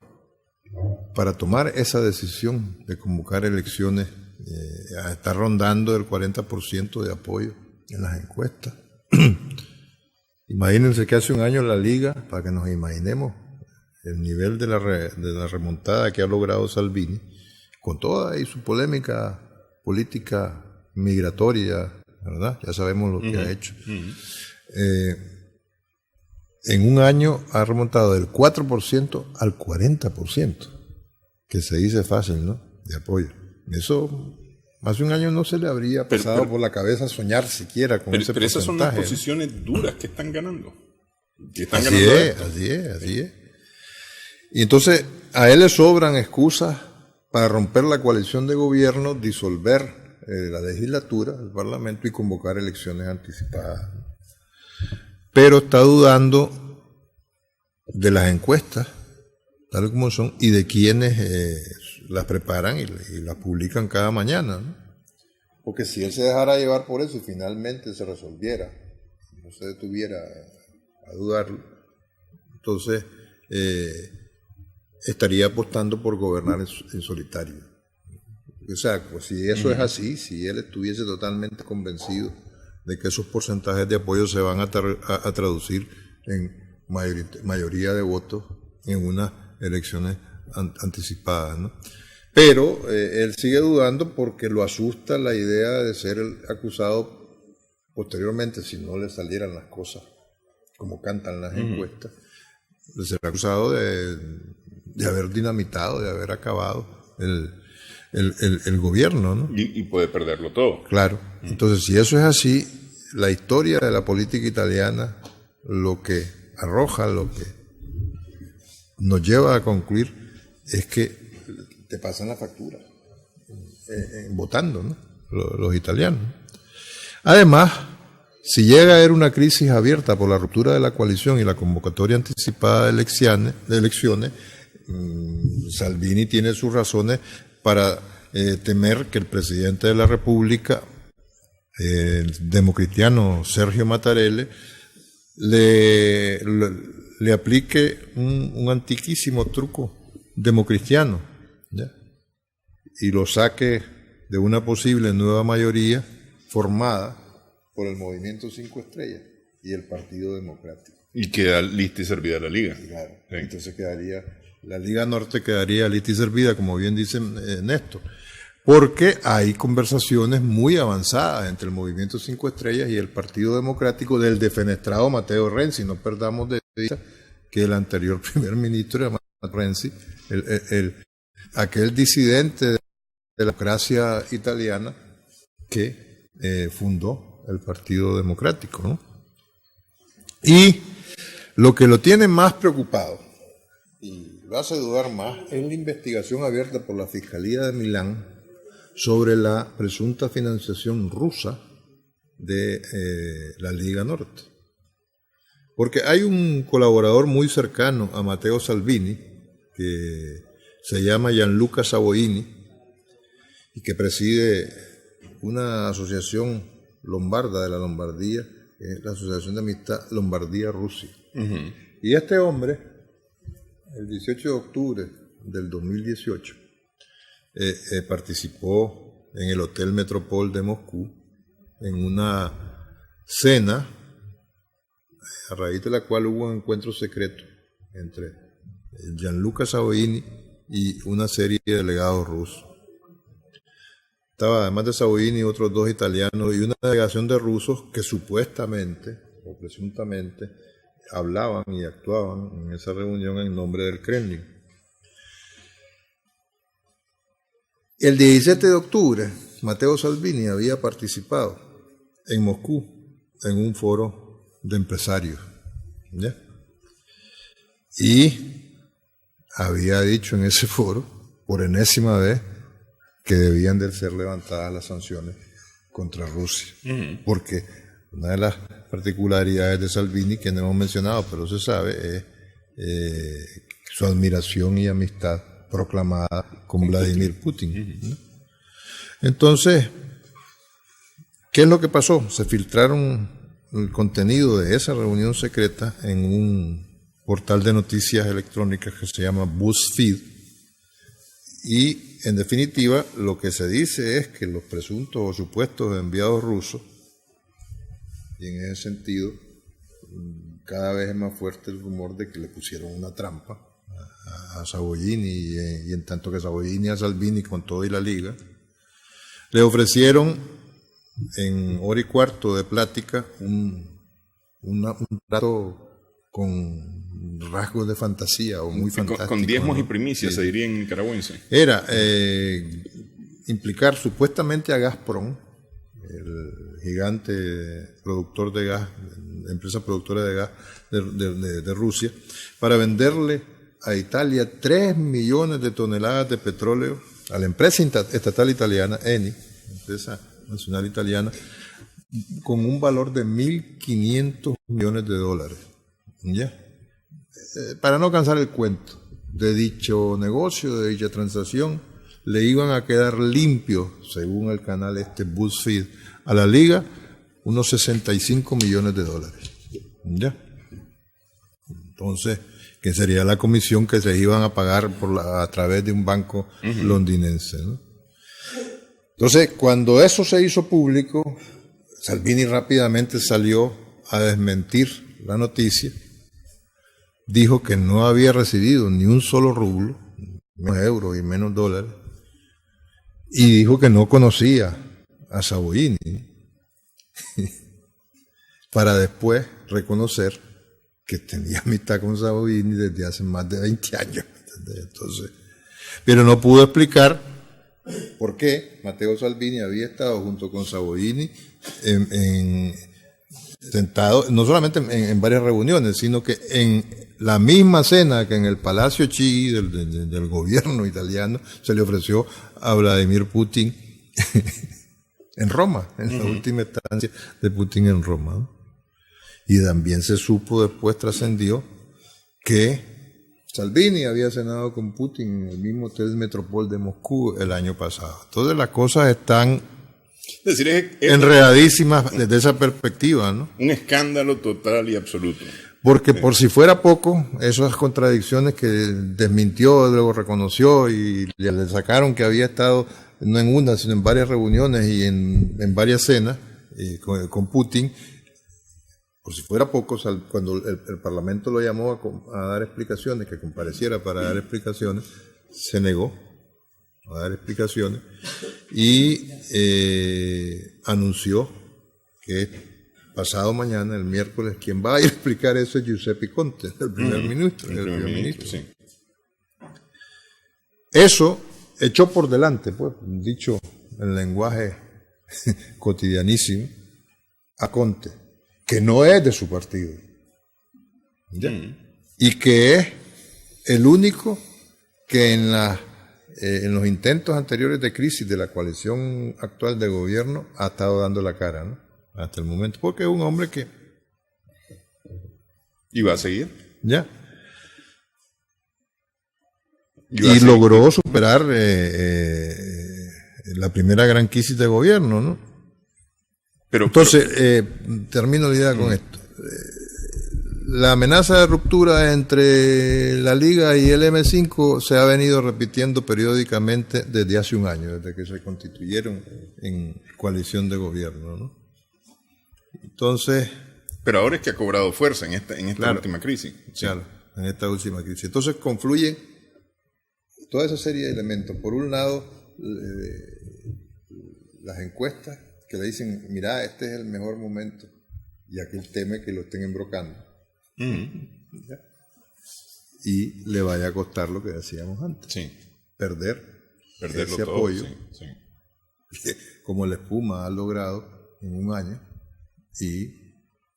para tomar esa decisión de convocar elecciones. Está rondando el 40% de apoyo en las encuestas. Imagínense que hace un año la Liga, para que nos imaginemos el nivel de la remontada que ha logrado Salvini, con toda y su polémica política migratoria, ¿verdad? Ya sabemos lo que ha hecho. En un año ha remontado del 4% al 40%, que se dice fácil, ¿no? De apoyo. Eso hace un año no se le habría pasado por la cabeza soñar siquiera con ese porcentaje. Pero esas son las posiciones duras que están ganando. Así es. Y entonces a él le sobran excusas para romper la coalición de gobierno, disolver la legislatura, el Parlamento y convocar elecciones anticipadas. Pero está dudando de las encuestas, tal como son, y de quienes las preparan y las publican cada mañana, ¿no? Porque si él se dejara llevar por eso y finalmente se resolviera, no se detuviera a dudarlo, entonces estaría apostando por gobernar en solitario. O sea, pues si eso es así, si él estuviese totalmente convencido de que esos porcentajes de apoyo se van a traducir en mayoría de votos en unas elecciones anticipadas, ¿no? Pero él sigue dudando porque lo asusta la idea de ser el acusado posteriormente, si no le salieran las cosas como cantan las encuestas, de ser acusado de haber dinamitado, de haber acabado el gobierno, ¿no? Y puede perderlo todo. Claro. Entonces, si eso es así, la historia de la política italiana, lo que arroja, lo que nos lleva a concluir, es que te pasan la factura votando, ¿no? Los italianos. Además, si llega a haber una crisis abierta por la ruptura de la coalición y la convocatoria anticipada de elecciones, Salvini tiene sus razones para temer que el presidente de la República, el democristiano Sergio Mattarella, le aplique un antiquísimo truco democristiano, ¿ya? Y lo saque de una posible nueva mayoría formada por el Movimiento 5 Estrellas y el Partido Democrático. Y queda lista y servida la Liga. Claro. Sí. Entonces la Liga Norte quedaría lista y servida, como bien dice Néstor, porque hay conversaciones muy avanzadas entre el Movimiento 5 Estrellas y el Partido Democrático del defenestrado Matteo Renzi. No perdamos de vista que el anterior primer ministro de Matteo Renzi, aquel disidente de la democracia italiana que fundó el Partido Democrático, ¿no? Y lo que lo tiene más preocupado y lo hace dudar más es la investigación abierta por la Fiscalía de Milán sobre la presunta financiación rusa de la Liga Norte. Porque hay un colaborador muy cercano a Matteo Salvini, que se llama Gianluca Savoini, y que preside una asociación lombarda de la Lombardía, que es la Asociación de Amistad Lombardía-Rusia. Y este hombre, el 18 de octubre del 2018, participó en el Hotel Metropol de Moscú en una cena a raíz de la cual hubo un encuentro secreto entre Gianluca Savoini y una serie de delegados rusos. Estaba, además de Savoini, otros dos italianos y una delegación de rusos que supuestamente o presuntamente hablaban y actuaban en esa reunión en nombre del Kremlin. El 17 de octubre, Matteo Salvini había participado en Moscú en un foro de empresarios, ¿ya? Y había dicho en ese foro, por enésima vez, que debían de ser levantadas las sanciones contra Rusia. Porque una de las particularidades de Salvini, que no hemos mencionado, pero se sabe, es su admiración y amistad proclamada con Vladimir Putin, ¿no? Entonces, ¿qué es lo que pasó? Se filtraron el contenido de esa reunión secreta en un portal de noticias electrónicas que se llama BuzzFeed, y en definitiva lo que se dice es que los presuntos o supuestos enviados rusos, y en ese sentido cada vez es más fuerte el rumor de que le pusieron una trampa a Savoini, y en tanto que Savoini a Salvini con todo y la Liga, le ofrecieron en hora y cuarto de plática un trato con rasgos de fantasía o muy fantástico. Con diezmos, ¿no? Y primicias, sí. Se diría en nicaragüense. Era implicar supuestamente a Gazprom, el gigante productor de gas, empresa productora de gas de Rusia, para venderle a Italia 3 millones de toneladas de petróleo a la empresa estatal italiana, Eni, empresa nacional italiana, con un valor de $1.500 millones. ¿Ya? Para no cansar el cuento de dicho negocio, de dicha transacción, le iban a quedar limpios, según el canal BuzzFeed, a la liga unos $65 millones. ¿Ya? Entonces, que sería la comisión que se iban a pagar a través de un banco londinense, ¿no? Entonces, cuando eso se hizo público, Salvini rápidamente salió a desmentir la noticia, dijo que no había recibido ni un solo rublo, menos euros y menos dólares, y dijo que no conocía a Savoini, para después reconocer que tenía amistad con Savoini desde hace más de 20 años. Entonces, pero no pudo explicar por qué Matteo Salvini había estado junto con Savoini sentado, no solamente en varias reuniones, sino que en la misma cena que en el Palacio Chigi del gobierno italiano se le ofreció a Vladimir Putin en Roma, en la última estancia de Putin en Roma, ¿no? Y también se supo, después trascendió, que Salvini había cenado con Putin en el mismo Hotel Metropol de Moscú el año pasado. Entonces las cosas están enredadísimas desde esa perspectiva, ¿no? Un escándalo total y absoluto. Porque por si fuera poco, esas contradicciones que desmintió, luego reconoció y le sacaron que había estado no en una, sino en varias reuniones y en varias cenas con Putin. Por si fuera poco, cuando el Parlamento lo llamó a dar explicaciones, que compareciera para dar explicaciones, se negó a dar explicaciones y anunció que pasado mañana, el miércoles, quien va a ir a explicar eso es Giuseppe Conte, el primer ministro. El primer ministro. Sí. Eso echó por delante, pues, dicho en lenguaje cotidianísimo, a Conte, que no es de su partido, ¿ya? Y que es el único que en los intentos anteriores de crisis de la coalición actual de gobierno ha estado dando la cara, ¿no? Hasta el momento, porque es un hombre que... ¿Y va a seguir? Ya. Y logró superar la primera gran crisis de gobierno, ¿no? Entonces, termino la idea con esto. La amenaza de ruptura entre la Liga y el M5 se ha venido repitiendo periódicamente desde hace un año, desde que se constituyeron en coalición de gobierno, ¿no? Entonces... Pero ahora es que ha cobrado fuerza en esta claro, última crisis. Sí. Claro, en esta última crisis. Entonces confluyen toda esa serie de elementos. Por un lado, las encuestas que le dicen, mira, este es el mejor momento, y aquel teme que lo estén embrocando. Y le vaya a costar lo que decíamos antes. Sí. Perderlo ese todo, apoyo, sí. Que como la espuma ha logrado en un año, y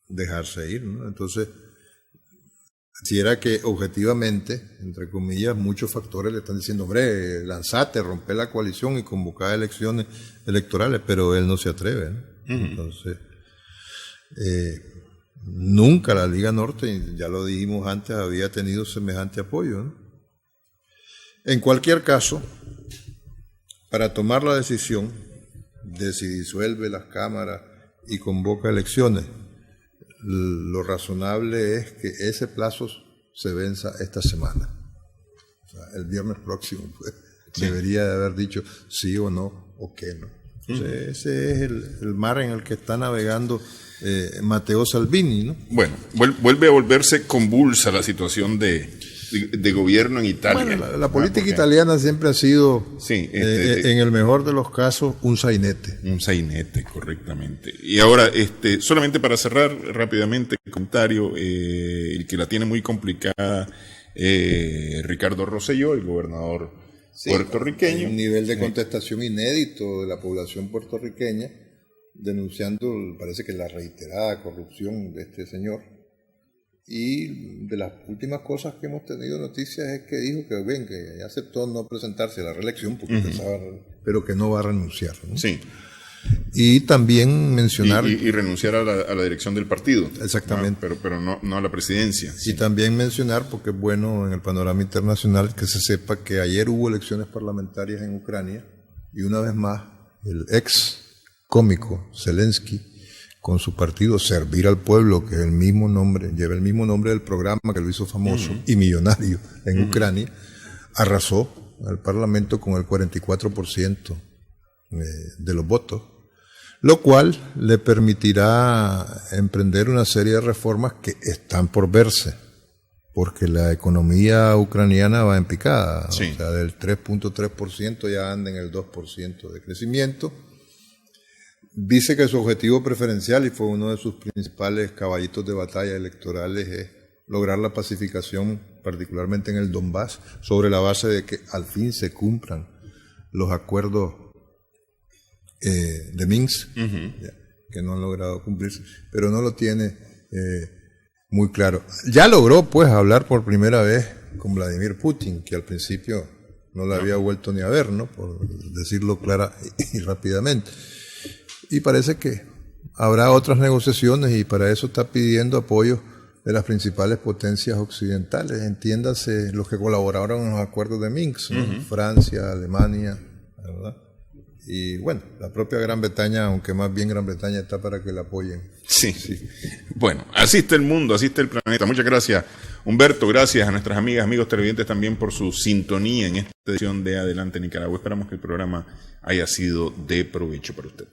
dejarse ir, ¿no? Entonces, si era que objetivamente, entre comillas, muchos factores le están diciendo, hombre, lanzate, rompe la coalición y convocar elecciones electorales, pero él no se atreve, ¿no? Entonces, nunca la Liga Norte, ya lo dijimos antes, había tenido semejante apoyo, ¿no? En cualquier caso, para tomar la decisión de si disuelve las cámaras y convoca elecciones, lo razonable es que ese plazo se venza esta semana. O sea, el viernes próximo, pues, sí, debería de haber dicho sí o no, o qué no. Entonces, ese es el mar en el que está navegando Matteo Salvini, ¿no? Bueno, vuelve a volverse convulsa la situación de gobierno en Italia. Bueno, la política italiana siempre ha sido, sí, en el mejor de los casos, un sainete. Un sainete, correctamente. Y ahora, solamente para cerrar rápidamente el comentario, el que la tiene muy complicada, Ricardo Rosselló, el gobernador puertorriqueño. Hay un nivel de contestación inédito de la población puertorriqueña, denunciando, parece que la reiterada corrupción de este señor. Y de las últimas cosas que hemos tenido noticias es que dijo que bien, que aceptó no presentarse a la reelección porque pensaba, pero que no va a renunciar, ¿no? Sí. Y también mencionar... Y renunciar a la dirección del partido. Exactamente. ¿No? Pero no a la presidencia. Y también mencionar, porque es bueno en el panorama internacional que se sepa que ayer hubo elecciones parlamentarias en Ucrania y una vez más el ex cómico Zelensky, con su partido Servir al Pueblo, que es el mismo nombre, lleva el mismo nombre del programa que lo hizo famoso y millonario en Ucrania, arrasó al Parlamento con el 44% de los votos, lo cual le permitirá emprender una serie de reformas que están por verse, porque la economía ucraniana va en picada, sí. O sea, del 3.3% ya anda en el 2% de crecimiento. Dice que su objetivo preferencial, y fue uno de sus principales caballitos de batalla electorales, es lograr la pacificación, particularmente en el Donbass, sobre la base de que al fin se cumplan los acuerdos de Minsk, que no han logrado cumplirse, pero no lo tiene muy claro. Ya logró pues hablar por primera vez con Vladimir Putin, que al principio no la había vuelto ni a ver, ¿no? Por decirlo clara y rápidamente. Y parece que habrá otras negociaciones y para eso está pidiendo apoyo de las principales potencias occidentales, entiéndase los que colaboraron en los acuerdos de Minsk, ¿no? Francia, Alemania, ¿verdad? Y bueno, la propia Gran Bretaña, aunque más bien Gran Bretaña está para que la apoyen. Sí. Bueno, así está el mundo, así está el planeta. Muchas gracias, Humberto. Gracias a nuestras amigas, amigos televidentes también por su sintonía en esta edición de Adelante Nicaragua. Esperamos que el programa haya sido de provecho para usted.